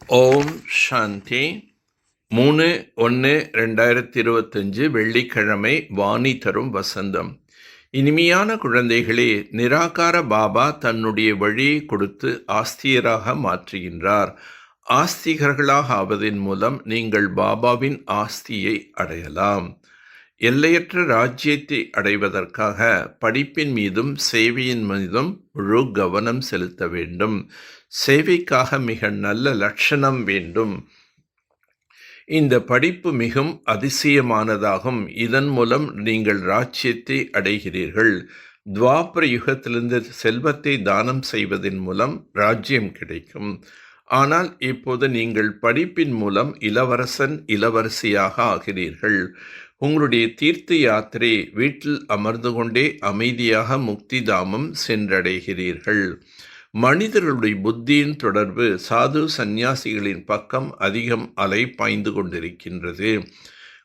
ஓம் சாந்தி. 3/1/2025 வெள்ளிக்கிழமை. வாணி தரும் வசந்தம். இனிமையான குழந்தைகளே, நிராகார பாபா தன்னுடைய வழியை கொடுத்து ஆஸ்தியராக மாற்றுகின்றார். ஆஸ்திகர்களாக ஆவதின் மூலம் நீங்கள் பாபாவின் ஆஸ்தியை அடையலாம். எல்லையற்ற ராஜ்யத்தை அடைவதற்காக படிப்பின் மீதும் சேவையின் மீதும் முழு கவனம் செலுத்த வேண்டும். சேவைக்காக மிக நல்ல லட்சணம் வேண்டும். இந்த படிப்பு மிகவும் அதிசயமானதாகும். இதன் மூலம் நீங்கள் ராஜ்யத்தை அடைகிறீர்கள். துவாபர யுகத்திலிருந்து செல்வத்தை தானம் செய்வதன் மூலம் ராஜ்யம் கிடைக்கும். ஆனால் இப்போது நீங்கள் படிப்பின் மூலம் இளவரசன் இளவரசியாக ஆகிறீர்கள். உங்களுடைய தீர்த்த யாத்திரை வீட்டில் அமர்ந்து கொண்டே அமைதியாக முக்தி தாமம் சென்றடைகிறீர்கள். மனிதர்களுடைய புத்தியின் தொடர்பு சாது சந்நியாசிகளின் பக்கம் அதிகம் அலை பாய்ந்து கொண்டிருக்கின்றது.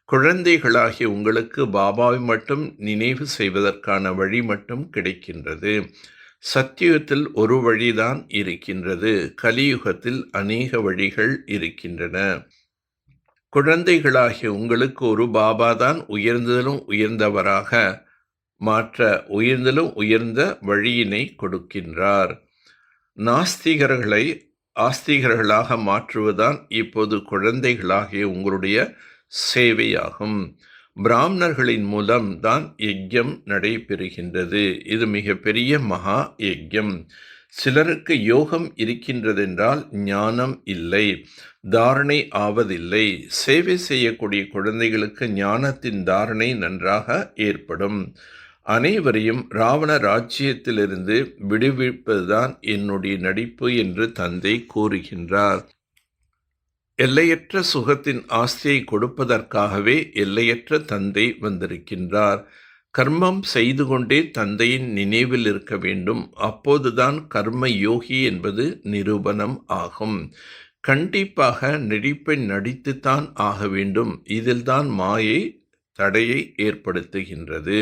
குழந்தைகளாகிய உங்களுக்கு பாபாவை மட்டும் நினைவு செய்வதற்கான வழி மட்டும் கிடைக்கின்றது. சத்தியுகத்தில் ஒரு வழிதான் இருக்கின்றது. கலியுகத்தில் அநேக வழிகள் இருக்கின்றன. குழந்தைகளாகிய உங்களுக்கு ஒரு பாபாதான் உயர்ந்ததிலும் உயர்ந்தவராக மாற்ற உயர்ந்ததிலும் உயர்ந்த வழியினை கொடுக்கின்றார். நாஸ்திகர்களை ஆஸ்திகர்களாக மாற்றுவதுதான் இப்போது குழந்தைகளாகிய உங்களுடைய சேவையாகும். பிராமணர்களின் மூலம் தான் யஜ்யம் நடைபெறுகின்றது. இது மிக பெரிய மகா யஜ்யம். சிலருக்கு யோகம் இருக்கின்றதென்றால் ஞானம் இல்லை, தாரணை ஆவதில்லை. சேவை செய்யக்கூடிய குழந்தைகளுக்கு ஞானத்தின் தாரணை நன்றாக ஏற்படும். அனைவரையும் ராவண ராஜ்யத்திலிருந்து விடுவிப்பதுதான் என்னுடைய நடிப்பு என்று தந்தை கூறுகின்றார். எல்லையற்ற சுகத்தின் ஆஸ்தியை கொடுப்பதற்காகவே எல்லையற்ற தந்தை வந்திருக்கின்றார். கர்மம் செய்து கொண்டே தந்தையின் நினைவில் இருக்க வேண்டும். அப்போதுதான் கர்ம யோகி என்பது நிரூபணம் ஆகும். கண்டிப்பாக நடிப்பை நடித்துத்தான் ஆக வேண்டும். இதில்தான் மாயை தடையை ஏற்படுத்துகின்றது.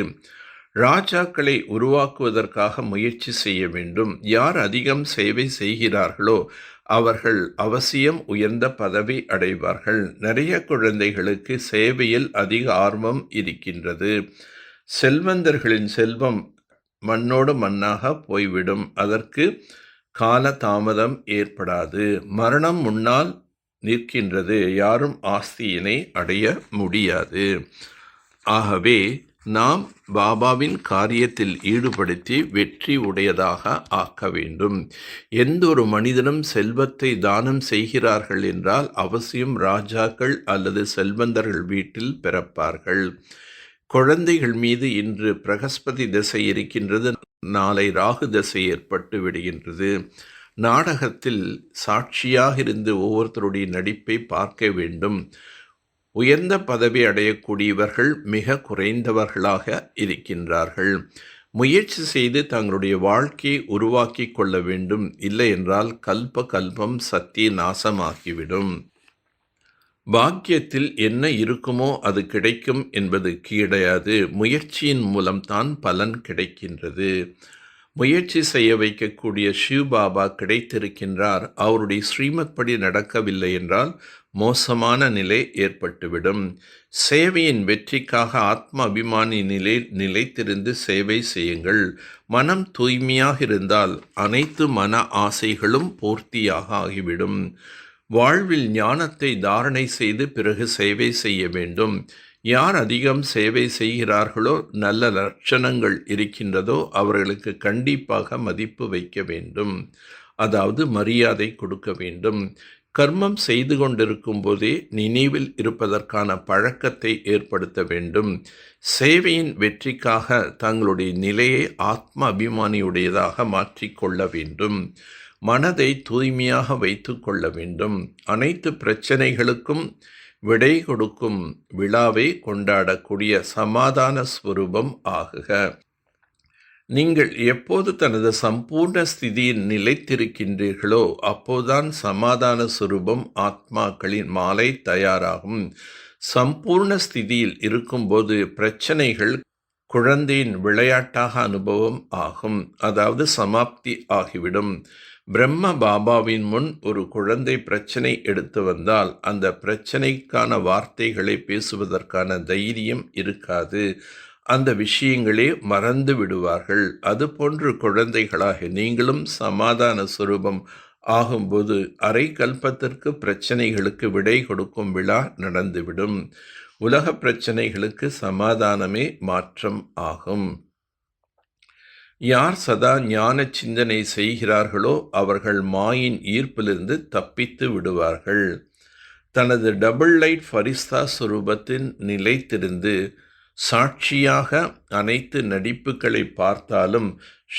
ராஜாக்களை உருவாக்குவதற்காக முயற்சி செய்ய வேண்டும். யார் அதிகம் சேவை செய்கிறார்களோ அவர்கள் அவசியம் உயர்ந்த பதவி அடைவார்கள். நிறைய குழந்தைகளுக்கு சேவையில் அதிக ஆர்வம் இருக்கின்றது. செல்வந்தர்களின் செல்வம் மண்ணோடு மண்ணாக போய்விடும். அதற்கு கால தாமதம் ஏற்படாது. மரணம் முன்னால் நிற்கின்றது. யாரும் ஆஸ்தியினை அடைய முடியாது. ஆகவே நாம் பாபாவின் காரியத்தில் ஈடுபடுத்தி வெற்றி உடையதாக ஆக்க வேண்டும். எந்த ஒரு மனிதனும் செல்வத்தை தானம் செய்கிறார்கள் என்றால் அவசியம் ராஜாக்கள் அல்லது செல்வந்தர்கள் வீட்டில் பிறப்பார்கள். குழந்தைகள் மீது இன்று பிரகஸ்பதி திசை இருக்கின்றது. நாளை ராகு திசை ஏற்பட்டு விடுகின்றது. நாடகத்தில் சாட்சியாக இருந்து ஒவ்வொருத்தருடைய நடிப்பை பார்க்க வேண்டும். உயர்ந்த பதவி அடையக்கூடியவர்கள் மிக குறைந்தவர்களாக இருக்கின்றார்கள். முயற்சி செய்து தங்களுடைய வாழ்க்கையை உருவாக்கி கொள்ள வேண்டும். இல்லை என்றால் கல்பம் சத்திய நாசமாகிவிடும். பாக்கியத்தில் என்ன இருக்குமோ அது கிடைக்கும் என்பது கிடையாது. முயற்சியின் மூலம்தான் பலன் கிடைக்கின்றது. முயற்சி செய்ய வைக்கக்கூடிய சிவபாபா கிடைத்திருக்கின்றார். அவருடைய ஸ்ரீமத் படி நடக்கவில்லை என்றால் மோசமான நிலை ஏற்பட்டுவிடும். சேவையின் வெற்றிக்காக ஆத்ம அபிமானி நிலைத்திருந்து சேவை செய்யுங்கள். மனம் தூய்மையாக இருந்தால் அனைத்து மன ஆசைகளும் பூர்த்தியாக ஆகிவிடும். வாழ்வில் ஞானத்தை தாரணை செய்து பிறகு சேவை செய்ய வேண்டும். யார் அதிகம் சேவை செய்கிறார்களோ, நல்ல லட்சணங்கள் இருக்கின்றதோ அவர்களுக்கு கண்டிப்பாக மதிப்பு வைக்க வேண்டும். அதாவது மரியாதை கொடுக்க வேண்டும். கர்மம் செய்து கொண்டிருக்கும் போதே நினைவில் இருப்பதற்கான பழக்கத்தை ஏற்படுத்த வேண்டும். சேவையின் வெற்றிக்காக தங்களுடைய நிலையை ஆத்ம அபிமானியுடையதாக மாற்றிக்கொள்ள வேண்டும். மனதை தூய்மையாக வைத்து கொள்ள வேண்டும். அனைத்து பிரச்சனைகளுக்கும் விடை கொடுக்கும் விழாவை கொண்டாடக்கூடிய சமாதான ஸ்வரூபம் ஆகுக. நீங்கள் எப்போது தனது சம்பூர்ண ஸ்திதியில் நிலைத்திருக்கின்றீர்களோ அப்போதுதான் சமாதான சுரூபம் ஆத்மாக்களின் மாலை தயாராகும். சம்பூர்ண ஸ்திதியில் இருக்கும்போது பிரச்சனைகள் குழந்தையின் விளையாட்டாக அனுபவம் ஆகும். அதாவது சமாப்தி ஆகிவிடும். பிரம்ம பாபாவின் முன் ஒரு குழந்தை பிரச்சனை எடுத்து வந்தால் அந்த பிரச்சனைக்கான வார்த்தைகளை பேசுவதற்கான தைரியம் இருக்காது. அந்த விஷயங்களே மறந்து விடுவார்கள். அதுபோன்று குழந்தைகளாக நீங்களும் சமாதான சுரூபம் ஆகும்போது அரை கல்பத்திற்கு பிரச்சனைகளுக்கு விடை கொடுக்கும் விழா நடந்துவிடும். உலக பிரச்சனைகளுக்கு சமாதானமே மாற்றம் ஆகும். யார் சதா ஞான சிந்தனை செய்கிறார்களோ அவர்கள் மாயின் ஈர்ப்பிலிருந்து தப்பித்து விடுவார்கள். தனது டபுள் லைட் ஃபரிஸ்தா சுரூபத்தின் நிலைத்திருந்து சாட்சியாக அனைத்து நடிப்புகளை பார்த்தாலும்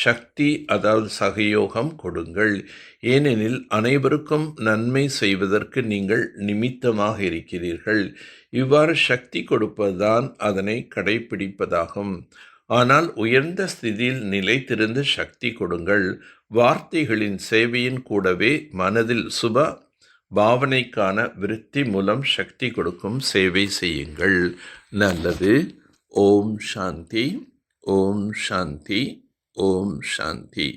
சக்தி, அதாவது சகயோகம் கொடுங்கள். ஏனெனில் அனைவருக்கும் நன்மை செய்வதற்கு நீங்கள் நிமித்தமாக இருக்கிறீர்கள். இவ்வாறு சக்தி கொடுப்பதுதான் அதனை கடைபிடிப்பதாகும். ஆனால் உயர்ந்த ஸ்திதியில் நிலைத்திருந்து சக்தி கொடுங்கள். வார்த்தைகளின் சேவையின் கூடவே மனதில் சுப பாவனைக்கான விருத்தி மூலம் சக்தி கொடுக்கும் சேவை செய்யுங்கள். நல்லது. ஓம் சாந்தி, ஓம் சாந்தி, ஓம் சாந்தி.